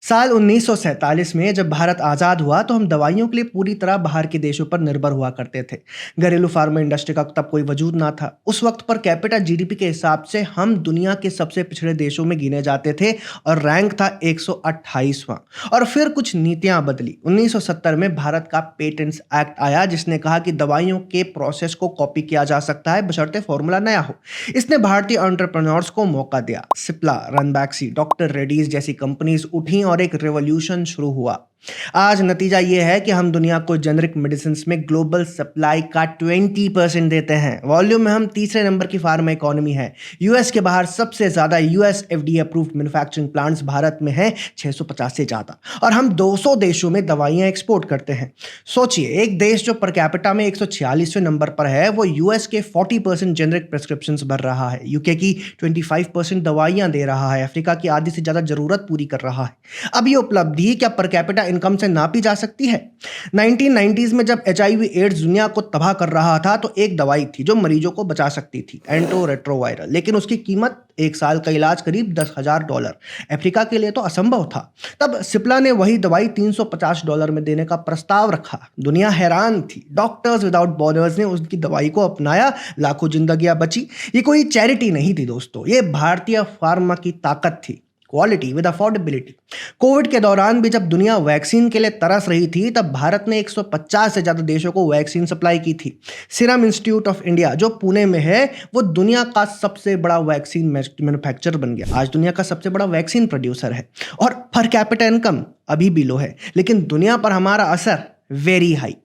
साल 1947 में जब भारत आज़ाद हुआ तो हम दवाइयों के लिए पूरी तरह बाहर के देशों पर निर्भर हुआ करते थे। घरेलू फार्मा इंडस्ट्री का तब कोई वजूद ना था। उस वक्त पर कैपिटा जीडीपी के हिसाब से हम दुनिया के सबसे पिछड़े देशों में गिने जाते थे और रैंक था 128वां। और फिर कुछ नीतियां बदली। 1970 में भारत का पेटेंट्स एक्ट आया जिसने कहा कि दवाइयों के प्रोसेस को कॉपी किया जा सकता है बशर्ते फॉर्मूला नया हो। इसने भारतीय एंटरप्रेन्योर्स को मौका दिया। सिप्ला, रनबैक्सी, डॉक्टर रेड्डीज जैसी कंपनीज उठी और एक रेवोल्यूशन शुरू हुआ। आज नतीजा यह है कि हम दुनिया को जेनरिक मेडिसिन में ग्लोबल सप्लाई का 20% देते हैं। वॉल्यूम में हम तीसरे नंबर की फार्मा इकोनॉमी है। यूएस के बाहर सबसे ज्यादा US FDA approved manufacturing plants Bharat में है, 650 से ज्यादा। और हम 200 देशों में दवाइयां एक्सपोर्ट करते हैं। सोचिए, एक देश जो पर कैपिटा में 146वें नंबर पर है वो यूएस के 40% जेनरिक प्रिस्क्रिप्शन भर रहा है, यूके की 25% दवाइयां दे रहा है, अफ्रीका की आधी से ज्यादा जरूरत पूरी कर रहा है। अब ये उपलब्धि क्या पर कैपिटा इनकम से नापी जा सकती है? 1990s में जब एचआईवी एड्स दुनिया को तबाह कर रहा था तो एक दवाई थी जो मरीजों को बचा सकती थी, एंटोरेट्रोवायरल, लेकिन उसकी कीमत एक साल का इलाज करीब $10,000। अफ्रीका के लिए तो असंभव था। तब सिप्ला ने वही दवाई $350 में देने का प्रस्ताव रखा। दुनिया हैरान थी। डॉक्टर्स विदाउट बॉर्डर्स ने उसकी दवाई को अपनाया, लाखों जिंदगियां बची। ये कोई चैरिटी नहीं थी दोस्तों, ये भारतीय फार्मा की ताकत थी। Quality with affordability. कोविड के दौरान भी जब दुनिया वैक्सीन के लिए तरस रही थी तब भारत ने 150 से ज्यादा देशों को वैक्सीन सप्लाई की थी। सीरम इंस्टीट्यूट ऑफ इंडिया जो पुणे में है वो दुनिया का सबसे बड़ा वैक्सीन मैन्युफैक्चरर बन गया। आज दुनिया का सबसे बड़ा वैक्सीन प्रोड्यूसर है। और पर कैपिटा इनकम अभी भी लो है, लेकिन दुनिया पर हमारा असर वेरी हाई।